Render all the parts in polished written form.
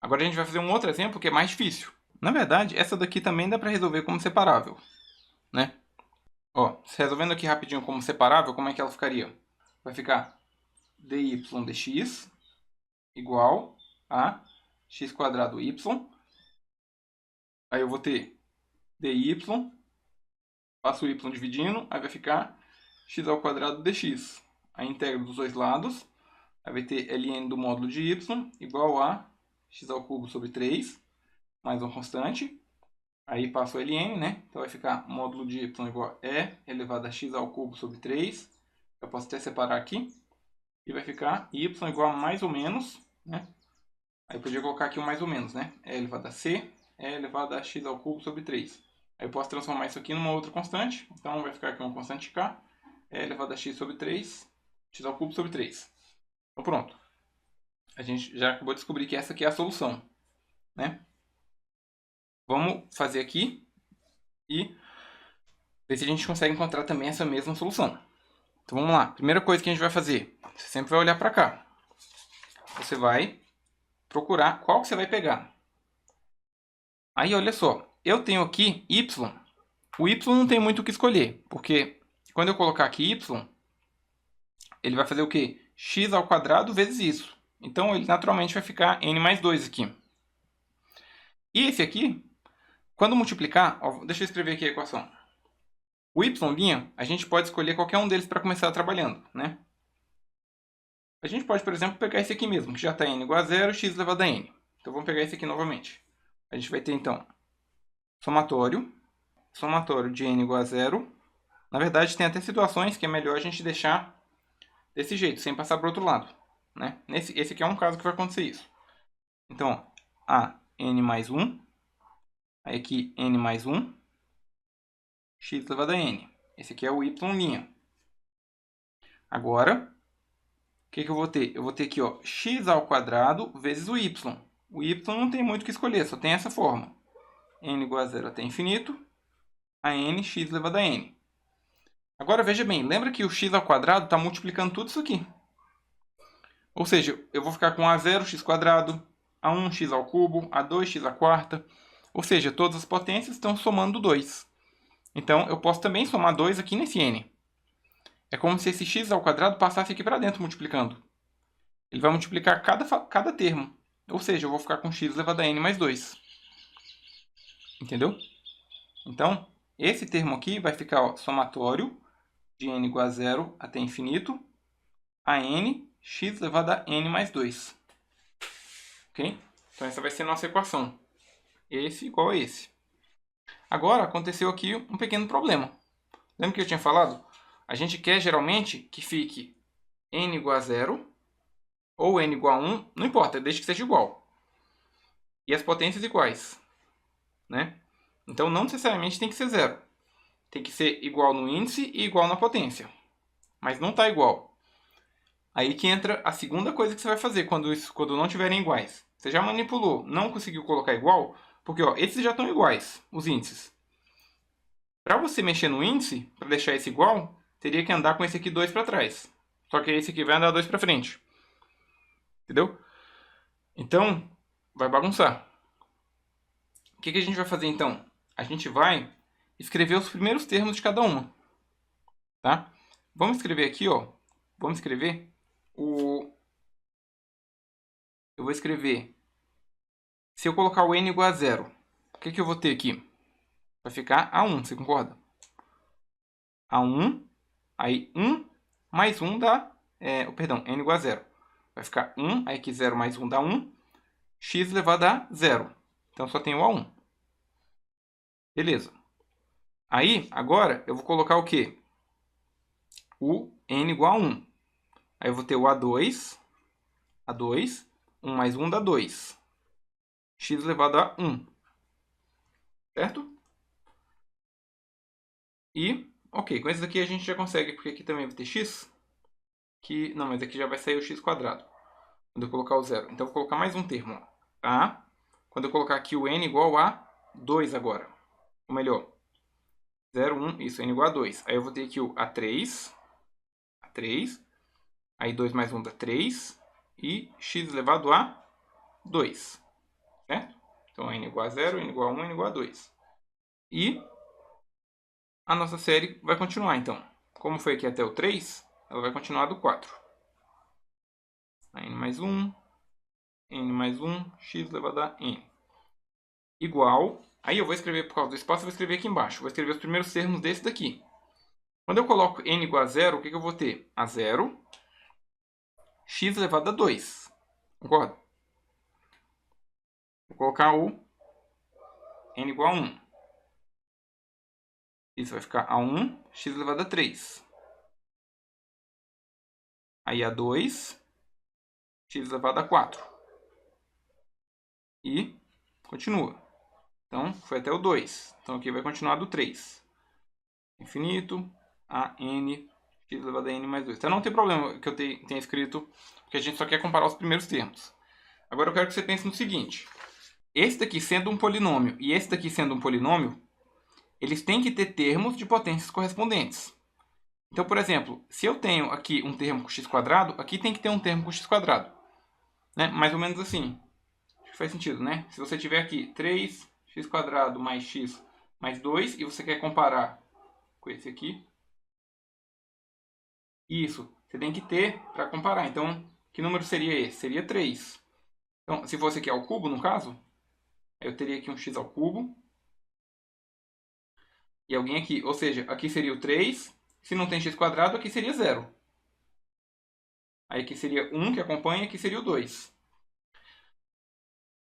Agora a gente vai fazer um outro exemplo que é mais difícil. Na verdade, essa daqui também dá para resolver como separável, né? Ó, resolvendo aqui rapidinho como separável, como é que ela ficaria? Vai ficar dy dx igual a x quadrado y. Aí eu vou ter dy, passo o y dividindo, aí vai ficar x ao quadrado dx. A integro dos dois lados, aí vai ter ln do módulo de y igual a x ao cubo sobre 3, mais uma constante. Aí passo o ln, né? Então vai ficar módulo de y igual a e elevado a x ao cubo sobre 3. Eu posso até separar aqui. E vai ficar y igual a mais ou menos, né? Aí eu podia colocar aqui um mais ou menos, né? E elevado a c, e elevado a x ao cubo sobre 3. Aí eu posso transformar isso aqui numa outra constante. Então vai ficar aqui uma constante k, e elevado a x sobre 3, x ao cubo sobre 3. Então pronto. A gente já acabou de descobrir que essa aqui é a solução, né? Vamos fazer aqui e ver se a gente consegue encontrar também essa mesma solução. Então vamos lá. Primeira coisa que a gente vai fazer, você sempre vai olhar para cá. Você vai procurar qual que você vai pegar. Aí olha só, eu tenho aqui y. O y não tem muito o que escolher, porque quando eu colocar aqui y, ele vai fazer o quê? X ao quadrado vezes isso. Então ele naturalmente vai ficar n mais 2 aqui. E esse aqui, quando multiplicar, ó, deixa eu escrever aqui a equação. O y', a gente pode escolher qualquer um deles para começar trabalhando, né? A gente pode, por exemplo, pegar esse aqui mesmo, que já está n igual a 0, x elevado a n. Então vamos pegar esse aqui novamente. A gente vai ter então somatório de n igual a 0. Na verdade, tem até situações que é melhor a gente deixar desse jeito, sem passar para o outro lado, né? Esse aqui é um caso que vai acontecer isso. Então, ó, a n mais 1, aí aqui n mais 1, x elevado a n. Esse aqui é o y'. Agora, o que eu vou ter? Eu vou ter aqui, ó, x ao quadrado vezes o y. O y não tem muito o que escolher, só tem essa forma. N igual a 0 até infinito, a n, x elevado a n. Agora, veja bem, lembra que o x ao quadrado está multiplicando tudo isso aqui. Ou seja, eu vou ficar com a0, x quadrado, a1, x ao cubo, a2, x à quarta. Ou seja, todas as potências estão somando 2. Então, eu posso também somar 2 aqui nesse n. É como se esse x ao quadrado passasse aqui para dentro multiplicando. Ele vai multiplicar cada termo. Ou seja, eu vou ficar com x elevado a n mais 2. Entendeu? Então, esse termo aqui vai ficar, ó, somatório de n igual a 0 até infinito, a n, x elevado a n mais 2. Ok? Então essa vai ser a nossa equação. Esse igual a esse. Agora, aconteceu aqui um pequeno problema. Lembra que eu tinha falado? A gente quer geralmente que fique n igual a 0 ou n igual a 1, não importa, desde que seja igual. E as potências iguais, né? Então não necessariamente tem que ser 0. Tem que ser igual no índice e igual na potência. Mas não está igual. Aí que entra a segunda coisa que você vai fazer quando não estiverem iguais. Você já manipulou, não conseguiu colocar igual, porque ó, esses já estão iguais, os índices. Para você mexer no índice, para deixar esse igual, teria que andar com esse aqui 2 para trás. Só que esse aqui vai andar 2 para frente. Entendeu? Então, vai bagunçar. O que a gente vai fazer então? A gente vai escrever os primeiros termos de cada uma. Tá? Vamos escrever aqui, ó. Vamos escrever o... Eu vou escrever... Se eu colocar o n igual a 0, o que eu vou ter aqui? Vai ficar A1, você concorda? A1, aí 1 mais 1 dá... perdão, n igual a 0. Vai ficar 1, aí aqui 0 mais 1 dá 1. X elevado a 0. Então só tem o A1. Beleza. Aí, agora, eu vou colocar o quê? O n igual a 1. Aí eu vou ter o A2. 1 mais 1 dá 2. X elevado a 1. Certo? E, ok, com esse daqui a gente já consegue, porque aqui também vai ter x. Não, mas aqui já vai sair o x quadrado. Quando eu colocar o 0. Então eu vou colocar mais um termo. Ó. Tá? Quando eu colocar aqui o n igual a 2 agora. Ou melhor, 0, 1, isso, n igual a 2. Aí eu vou ter aqui o A3. Aí 2 mais 1 dá 3. E x elevado a 2. certo? Então, n igual a 0, n igual a 1, n igual a 2. E a nossa série vai continuar, então. Como foi aqui até o 3, ela vai continuar do 4. N mais 1, n mais 1, x elevado a n. Igual, aí eu vou escrever, por causa do espaço, eu vou escrever aqui embaixo. Vou escrever os primeiros termos desse daqui. Quando eu coloco n igual a 0, o que eu vou ter? A 0, x elevado a 2. Concorda? Vou colocar o n igual a 1. Isso vai ficar a 1, x elevado a 3. Aí a 2, x elevado a 4. E continua. Então, foi até o 2. Então, aqui vai continuar do 3. Infinito a n, x elevado a n mais 2. Então, não tem problema que eu tenha escrito, porque a gente só quer comparar os primeiros termos. Agora, eu quero que você pense no seguinte. Esse daqui sendo um polinômio e esse daqui sendo um polinômio, eles têm que ter termos de potências correspondentes. Então, por exemplo, se eu tenho aqui um termo com x², aqui tem que ter um termo com x². Né? Mais ou menos assim. Acho que faz sentido, né? Se você tiver aqui 3x² mais x mais 2 e você quer comparar com esse aqui, isso, você tem que ter para comparar. Então, que número seria esse? Seria 3. Então, se fosse aqui ao cubo, no caso, eu teria aqui um x ao cubo e alguém aqui. Ou seja, aqui seria o 3. Se não tem x², aqui seria 0. Aí aqui seria 1 que acompanha, aqui seria o 2.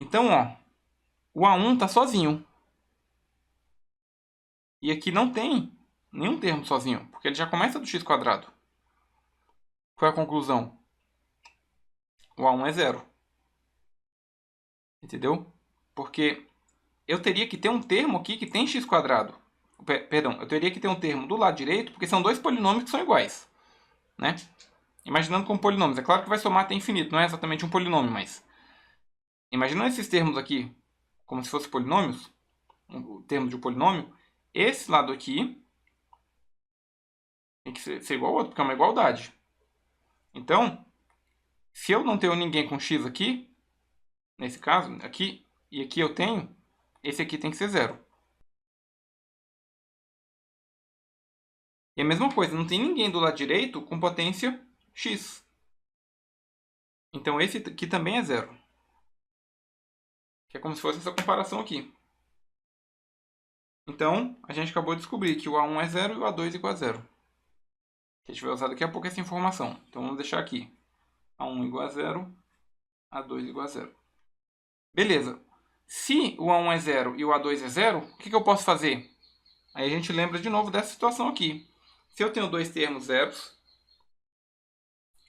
Então, ó, o A1 está sozinho. E aqui não tem nenhum termo sozinho, porque ele já começa do x². Qual é a conclusão? O A1 é 0. Entendeu? Porque eu teria que ter um termo aqui que tem x². Perdão, eu teria que ter um termo do lado direito, porque são dois polinômios que são iguais. Né? Imaginando como polinômios. É claro que vai somar até infinito, não é exatamente um polinômio, mas... Imaginando esses termos aqui como se fossem polinômios, o termo de um polinômio, esse lado aqui tem que ser igual ao outro, porque é uma igualdade. Então, se eu não tenho ninguém com x aqui, nesse caso, aqui, e aqui eu tenho, esse aqui tem que ser 0. E a mesma coisa, não tem ninguém do lado direito com potência x. Então esse aqui também é 0. Que é como se fosse essa comparação aqui. Então, a gente acabou de descobrir que o A1 é 0 e o A2 é igual a 0. A gente vai usar daqui a pouco essa informação. Então vamos deixar aqui. A1 igual a 0, A2 igual a 0. Beleza. Se o A1 é 0 e o A2 é 0, o que eu posso fazer? Aí a gente lembra de novo dessa situação aqui. Se eu tenho dois termos zeros,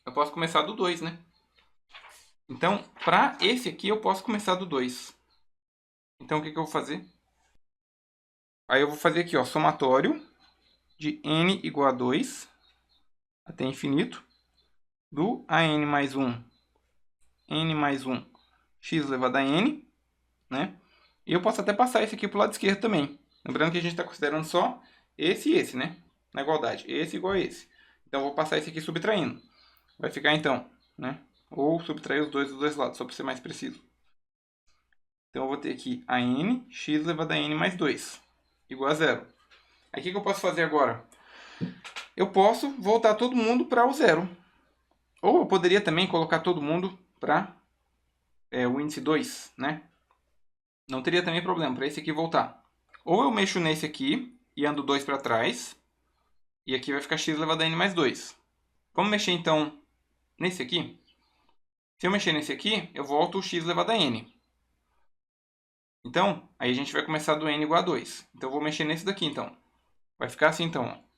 eu posso começar do 2, né? Então, para esse aqui, eu posso começar do 2. Então, o que eu vou fazer? Aí eu vou fazer aqui, ó, somatório de n igual a 2 até infinito do an mais 1, n mais 1, x elevado a n, né? E eu posso até passar esse aqui para o lado esquerdo também. Lembrando que a gente está considerando só esse e esse, né? Na igualdade, esse igual a esse. Então, eu vou passar esse aqui subtraindo. Vai ficar, então, né? Ou subtrair os dois lados, só para ser mais preciso. Então, eu vou ter aqui a n, x elevado a n mais 2, igual a 0. Aí, o que eu posso fazer agora? Eu posso voltar todo mundo para o 0. Ou eu poderia também colocar todo mundo para o índice 2, né? Não teria também problema para esse aqui voltar. Ou eu mexo nesse aqui e ando 2 para trás. E aqui vai ficar x elevado a n mais 2. Vamos mexer então nesse aqui? Se eu mexer nesse aqui, eu volto o x elevado a n. Então, aí a gente vai começar do n igual a 2. Então, eu vou mexer nesse daqui, então. Vai ficar assim, então. Ó.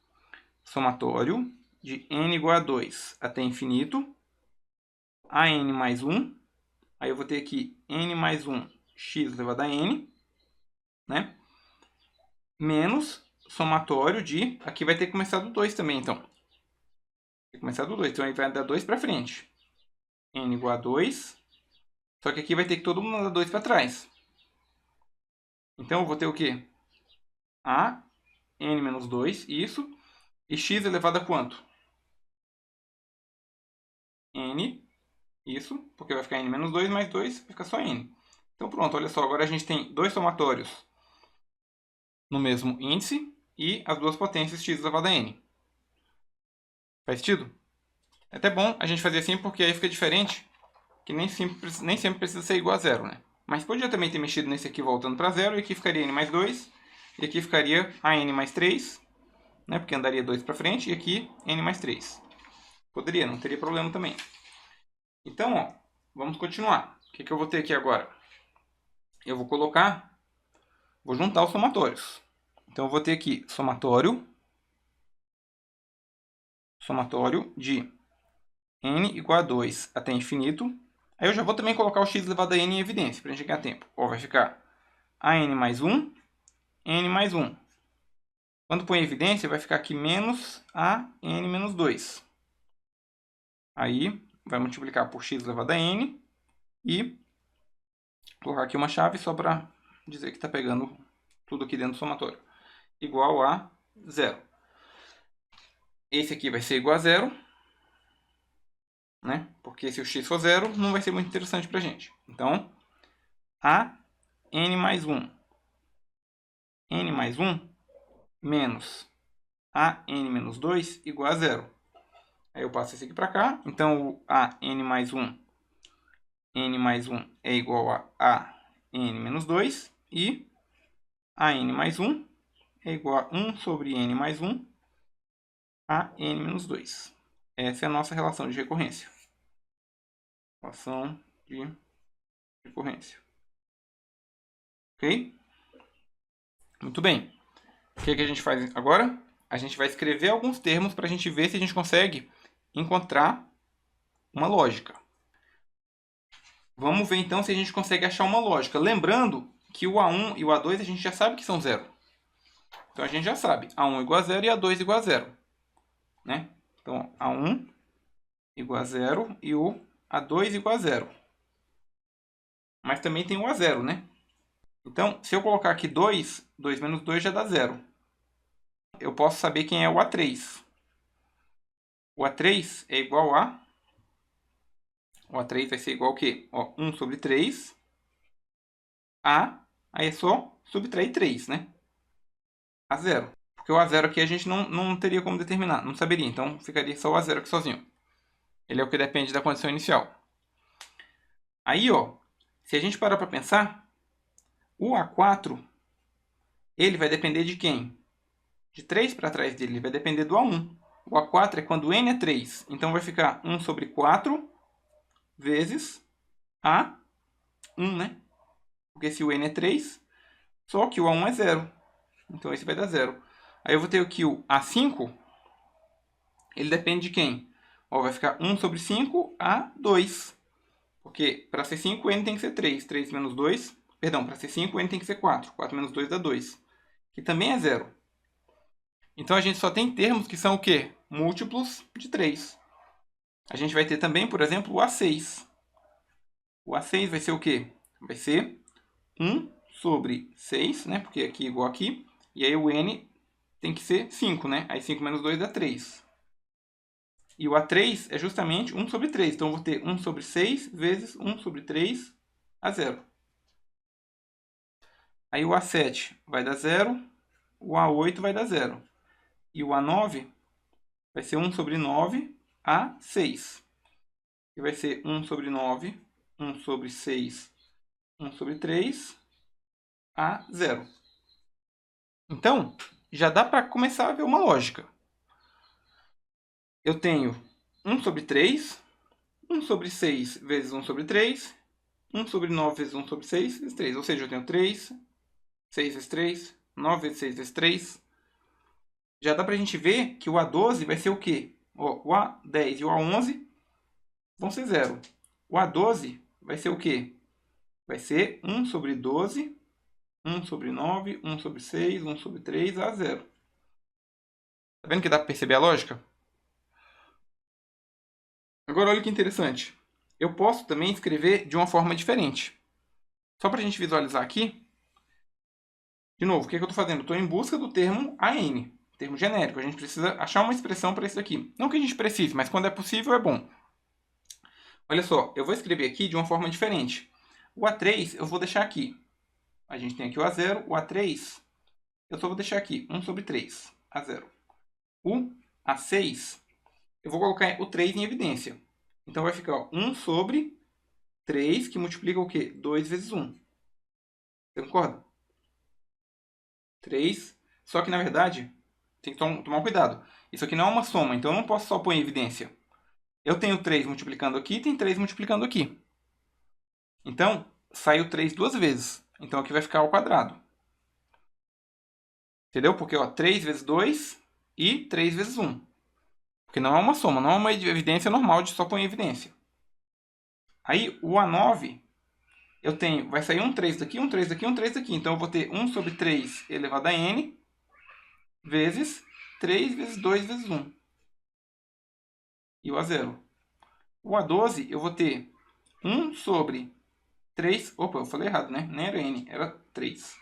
Somatório de n igual a 2 até infinito. A n mais 1. Aí eu vou ter aqui n mais 1 x elevado a n. Né? Menos somatório de... Aqui vai ter que começar do 2 também, então. Tem que começar do 2. Então, aí vai dar 2 para frente. N igual a 2. Só que aqui vai ter que todo mundo dar 2 para trás. Então, eu vou ter o quê? A, n menos 2, isso. E x elevado a quanto? N, isso. Porque vai ficar n menos 2 mais 2, vai ficar só n. Então pronto, olha só, agora a gente tem dois somatórios no mesmo índice e as duas potências x elevado a n. Faz sentido? É até bom a gente fazer assim, porque aí fica diferente, que nem sempre precisa ser igual a zero, né? Mas podia também ter mexido nesse aqui voltando para zero, e aqui ficaria n mais 2, e aqui ficaria a n mais 3, né? Porque andaria 2 para frente, e aqui n mais 3. Poderia, não teria problema também. Então, ó, vamos continuar. O que eu vou ter aqui agora? Eu vou juntar os somatórios. Então, eu vou ter aqui somatório de n igual a 2 até infinito. Aí eu já vou também colocar o x elevado a n em evidência, para a gente ganhar tempo. Ó, vai ficar a n mais 1, n mais 1. Quando põe em evidência, vai ficar aqui menos a n menos 2. Aí, vai multiplicar por x elevado a n e colocar aqui uma chave só para dizer que está pegando tudo aqui dentro do somatório. Igual a 0. Esse aqui vai ser igual a 0, né? Porque se o x for 0, não vai ser muito interessante para a gente. Então, a n mais 1. N mais 1 menos a n menos 2 igual a 0. Aí eu passo esse aqui para cá. Então, o a n mais 1 é igual a n menos 2. E a n mais 1 é igual a 1 sobre n mais 1 a n menos 2. Essa é a nossa relação de recorrência. Relação de recorrência. Ok? Muito bem. O que a gente faz agora? A gente vai escrever alguns termos para a gente ver se a gente consegue encontrar uma lógica. Vamos ver então se a gente consegue achar uma lógica. Lembrando que o A1 e o A2 a gente já sabe que são zero. Então a gente já sabe. A1 igual a 0 e A2 igual a 0. Né? Então A1 igual a 0 e o A2 igual a 0. Mas também tem o A0, né? Então, se eu colocar aqui 2, 2 menos 2 já dá 0. Eu posso saber quem é o A3. O A3 é igual a... O A3 vai ser igual ao quê? Ó, 1 sobre 3. Aí é só subtrair 3, né? A 0. Porque o A0 aqui a gente não teria como determinar, não saberia. Então, ficaria só o A0 aqui sozinho. Ele é o que depende da condição inicial. Aí, ó, se a gente parar para pensar, o A4, ele vai depender de quem? De 3 para trás dele, ele vai depender do A1. O A4 é quando n é 3. Então, vai ficar 1 sobre 4 vezes A1, né? Porque se o n é 3, só que o A1 é 0. Então, esse vai dar 0. Aí eu vou ter aqui o A5, ele depende de quem? Ó, vai ficar 1 sobre 5 A2. Porque para ser 5, n tem que ser 3. 3 menos 2... Perdão, para ser 5, n tem que ser 4. 4 menos 2 dá 2. Que também é 0. Então, a gente só tem termos que são o quê? Múltiplos de 3. A gente vai ter também, por exemplo, o A6. O A6 vai ser o quê? Vai ser 1 sobre 6, né? Porque aqui é igual aqui. E aí o n tem que ser 5, né? Aí 5 menos 2 dá 3. E o A3 é justamente 1 sobre 3. Então, eu vou ter 1 sobre 6 vezes 1 sobre 3 a 0. Aí o A7 vai dar 0. O A8 vai dar 0. E o A9 vai ser 1 sobre 9 a 6. E vai ser 1 sobre 9, 1 sobre 6, 1 sobre 3 a 0. Então, já dá para começar a ver uma lógica. Eu tenho 1 sobre 3, 1 sobre 6 vezes 1 sobre 3, 1 sobre 9 vezes 1 sobre 6 vezes 3. Ou seja, eu tenho 3, 6 vezes 3, 9 vezes 6 vezes 3. Já dá para a gente ver que o A12 vai ser o quê? Ó, o A10 e o A11 vão ser 0. O A12 vai ser o quê? Vai ser 1 sobre 12, 1 sobre 9, 1 sobre 6, 1 sobre 3 a 0. Tá vendo que dá para perceber a lógica? Agora, olha que interessante. Eu posso também escrever de uma forma diferente. Só para a gente visualizar aqui. De novo, o que eu estou fazendo? Estou em busca do termo AN, termo genérico. A gente precisa achar uma expressão para isso daqui. Não que a gente precise, mas quando é possível é bom. Olha só, eu vou escrever aqui de uma forma diferente. O A3 eu vou deixar aqui. A gente tem aqui o A0, o A3 eu só vou deixar aqui 1 sobre 3, A0. O A6 eu vou colocar o 3 em evidência. Então vai ficar ó, 1 sobre 3, que multiplica o quê? 2 vezes 1. Você concorda? 3. Só que, na verdade, tem que tomar cuidado. Isso aqui não é uma soma, então eu não posso só pôr em evidência. Eu tenho 3 multiplicando aqui e tem 3 multiplicando aqui. Então, saiu 3 duas vezes. Então aqui vai ficar ao quadrado. Entendeu? Porque ó, 3 vezes 2 e 3 vezes 1. Porque não é uma soma, não é uma evidência normal de só pôr em evidência. Aí o A9, eu tenho, vai sair um 3 daqui, um 3 daqui, um 3 daqui. Então eu vou ter 1 sobre 3 elevado a n vezes 3 vezes 2 vezes 1. E o A0. O A12 eu vou ter 1 sobre 3... Opa, eu falei errado, né? Nem era n, era 3.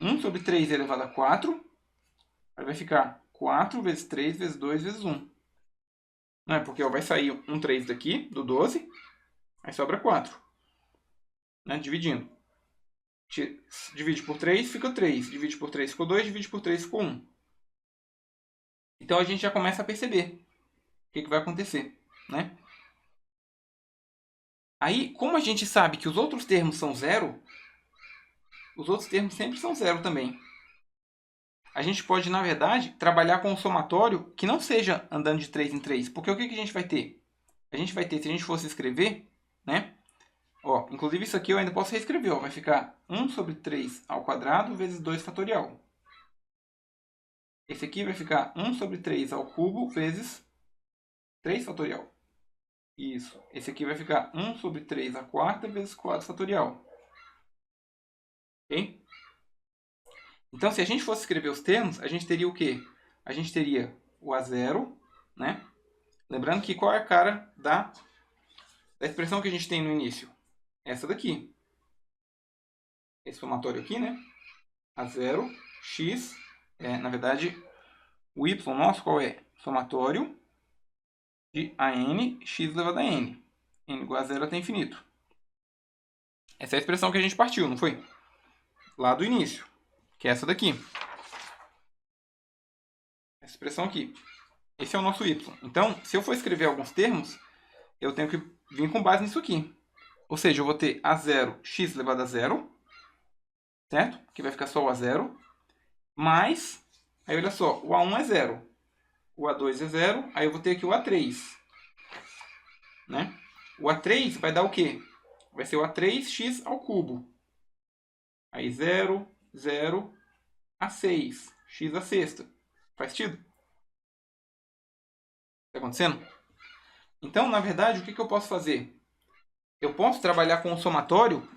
1 sobre 3 elevado a 4. Aí vai ficar 4 vezes 3 vezes 2 vezes 1. Não é? Porque ó, vai sair um 3 daqui, do 12. Aí sobra 4. Né? Dividindo. Divide por 3, fica 3. Divide por 3, ficou 2. Divide por 3, ficou 1. Então a gente já começa a perceber o que vai acontecer. Né? Aí, como a gente sabe que os outros termos são zero, os outros termos sempre são zero também. A gente pode, na verdade, trabalhar com um somatório que não seja andando de 3 em 3. Porque o que a gente vai ter? A gente vai ter, se a gente fosse escrever, né? Ó, inclusive isso aqui eu ainda posso reescrever. Ó, vai ficar 1 sobre 3 ao quadrado vezes 2 fatorial. Esse aqui vai ficar 1 sobre 3 ao cubo vezes 3 fatorial. Isso. Esse aqui vai ficar 1 sobre 3 à quarta vezes 4 fatorial. Ok? Então, se a gente fosse escrever os termos, a gente teria o quê? A gente teria o A0, né? Lembrando que qual é a cara da expressão que a gente tem no início? Essa daqui. Esse somatório aqui, né? A0, x, na verdade, o y nosso qual é? Somatório de AN, x elevado a n. N igual a 0 até infinito. Essa é a expressão que a gente partiu, não foi? Lá do início, que é essa daqui. Essa expressão aqui. Esse é o nosso y. Então, se eu for escrever alguns termos, eu tenho que vir com base nisso aqui. Ou seja, eu vou ter A0, x elevado a 0, certo? Que vai ficar só o A0, mais, aí olha só, o A1 é 0, o A2 é 0, aí eu vou ter aqui o A3, né? O A3 vai dar o quê? Vai ser o A3x ao cubo. Aí 0, 0, A6, x à sexta. Faz sentido? Está acontecendo? Então, na verdade, o que eu posso fazer? Eu posso trabalhar com um somatório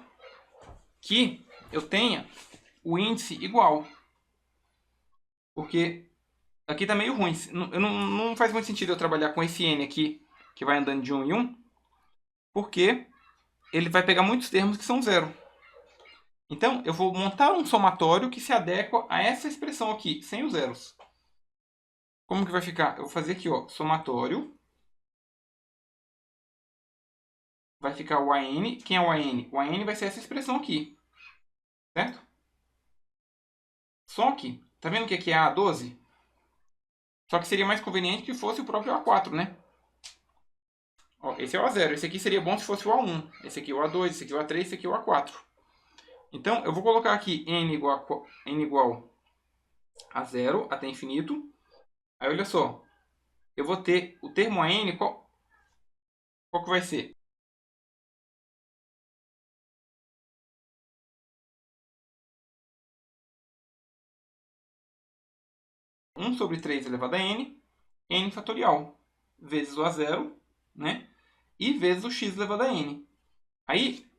que eu tenha o índice igual. Porque aqui está meio ruim. Não faz muito sentido eu trabalhar com esse n aqui, que vai andando de 1 em 1, porque ele vai pegar muitos termos que são zero. Então, eu vou montar um somatório que se adequa a essa expressão aqui, sem os zeros. Como que vai ficar? Eu vou fazer aqui, ó, somatório. Vai ficar o AN. Quem é o AN? O AN vai ser essa expressão aqui. Certo? Só que, tá vendo que aqui é A12? Só que seria mais conveniente que fosse o próprio A4, né? Ó, esse é o A0. Esse aqui seria bom se fosse o A1. Esse aqui é o A2, esse aqui é o A3, esse aqui é o A4. Então, eu vou colocar aqui n igual a 0 até infinito. Aí, olha só. Eu vou ter o termo AN, qual que vai ser? Um sobre 3 elevado a n, n fatorial, vezes o A0, né? E vezes o x elevado a n. Aí,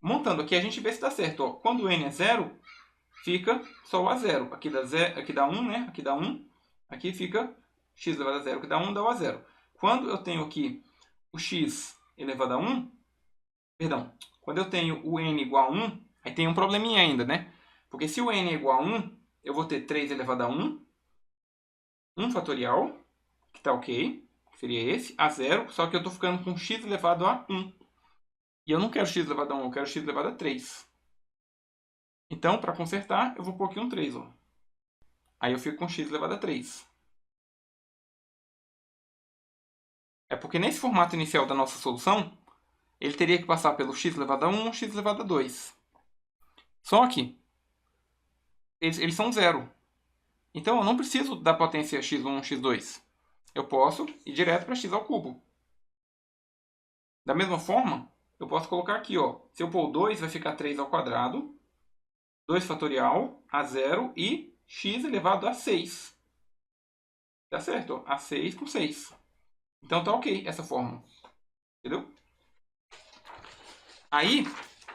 montando aqui, a gente vê se dá certo. Ó. Quando n é 0, fica só o A0. Aqui dá 1, né? Aqui dá 1. Aqui fica x elevado a 0, que dá 1, dá o A0. Quando eu tenho aqui o x elevado a 1, perdão, quando eu tenho o n igual a 1, aí tem um probleminha ainda, né? Porque se o n é igual a 1, eu vou ter 3 elevado a 1, 1 fatorial, que está ok, que seria esse, a 0, só que eu estou ficando com x elevado a 1. E eu não quero x elevado a 1, eu quero x elevado a 3. Então, para consertar, eu vou pôr aqui um 3. Ó. Aí eu fico com x elevado a 3. É porque nesse formato inicial da nossa solução, ele teria que passar pelo x elevado a 1 x elevado a 2. Só que eles são zero. Então eu não preciso da potência x1, x2. Eu posso ir direto para x ao cubo. Da mesma forma, eu posso colocar aqui, ó, se eu pôr 2, vai ficar 3 ao quadrado, 2 fatorial, a 0 e x elevado a 6. Tá certo? Ó, a 6 com 6. Então tá ok essa fórmula. Entendeu? Aí,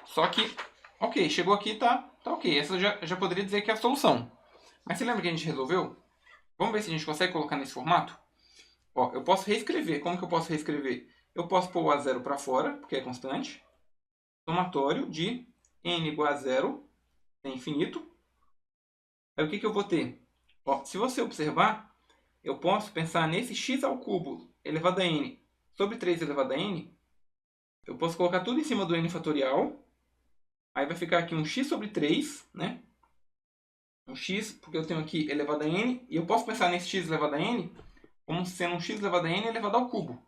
só que, ok, chegou aqui, tá ok. Essa já poderia dizer que é a solução. Mas você lembra que a gente resolveu? Vamos ver se a gente consegue colocar nesse formato? Ó, eu posso reescrever. Como que eu posso reescrever? Eu posso pôr o A0 para fora, porque é constante. Somatório de n igual a 0 é infinito. Aí o que eu vou ter? Ó, se você observar, eu posso pensar nesse x ao cubo elevado a n sobre 3 elevado a n. Eu posso colocar tudo em cima do n fatorial. Aí vai ficar aqui um x sobre 3, né? Um x, porque eu tenho aqui elevado a n. E eu posso pensar nesse x elevado a n como sendo um x elevado a n elevado ao cubo.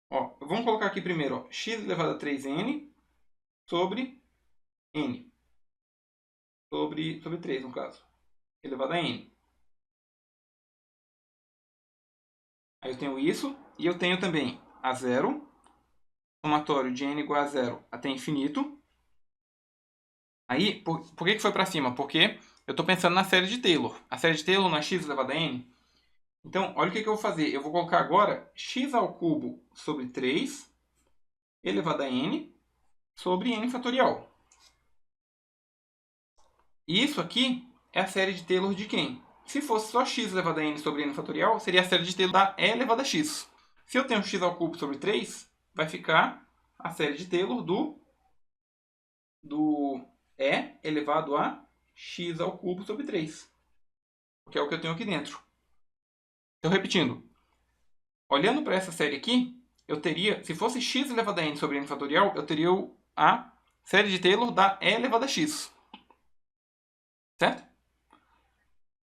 Ó, vamos colocar aqui primeiro, ó, x elevado a 3n sobre n. Sobre 3, no caso. Elevado a n. Aí eu tenho isso. E eu tenho também a 0. Somatório de n igual a 0 até infinito. Aí, por que foi para cima? Porque eu estou pensando na série de Taylor. A série de Taylor não é x elevado a n? Então, olha o que eu vou fazer. Eu vou colocar agora x ao cubo sobre 3 elevado a n sobre n fatorial. E isso aqui é a série de Taylor de quem? Se fosse só x elevado a n sobre n fatorial, seria a série de Taylor da e elevado a x. Se eu tenho x ao cubo sobre 3, vai ficar a série de Taylor do e elevado a x ao cubo sobre 3. Que é o que eu tenho aqui dentro. Então, repetindo. Olhando para essa série aqui, eu teria, se fosse x elevado a n sobre n fatorial, eu teria a série de Taylor da e elevado a x. Certo?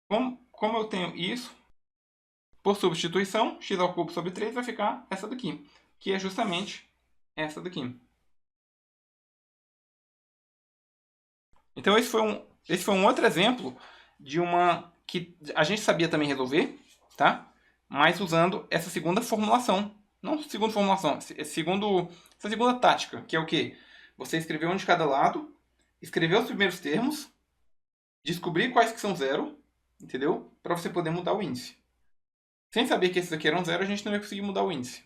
Como eu tenho isso, por substituição, x ao cubo sobre 3 vai ficar essa daqui, que é justamente essa daqui. Então esse foi um outro exemplo de uma que a gente sabia também resolver, tá? Mas usando essa segunda formulação. Não segunda formulação, essa segunda tática, que é o quê? Você escrever um de cada lado, escrever os primeiros termos, descobrir quais que são zero, entendeu? Para você poder mudar o índice. Sem saber que esses aqui eram zero, a gente não ia conseguir mudar o índice.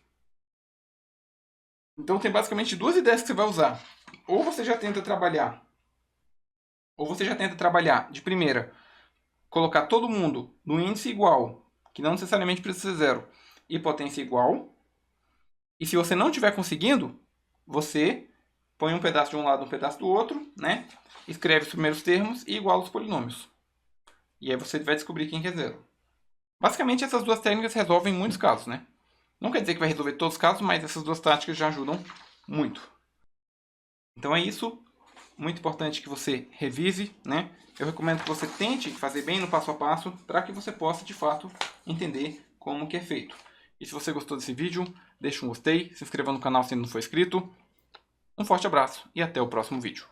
Então tem basicamente duas ideias que você vai usar. Ou você já tenta trabalhar de primeira, colocar todo mundo no índice igual, que não necessariamente precisa ser zero, e potência igual. E se você não estiver conseguindo, você põe um pedaço de um lado, um pedaço do outro, né? Escreve os primeiros termos e iguala os polinômios. E aí você vai descobrir quem que é zero. Basicamente, essas duas técnicas resolvem muitos casos, né? Não quer dizer que vai resolver todos os casos, mas essas duas táticas já ajudam muito. Então é isso. Muito importante que você revise, né? Eu recomendo que você tente fazer bem no passo a passo para que você possa, de fato, entender como que é feito. E se você gostou desse vídeo, deixa um gostei, se inscreva no canal se ainda não for inscrito. Um forte abraço e até o próximo vídeo.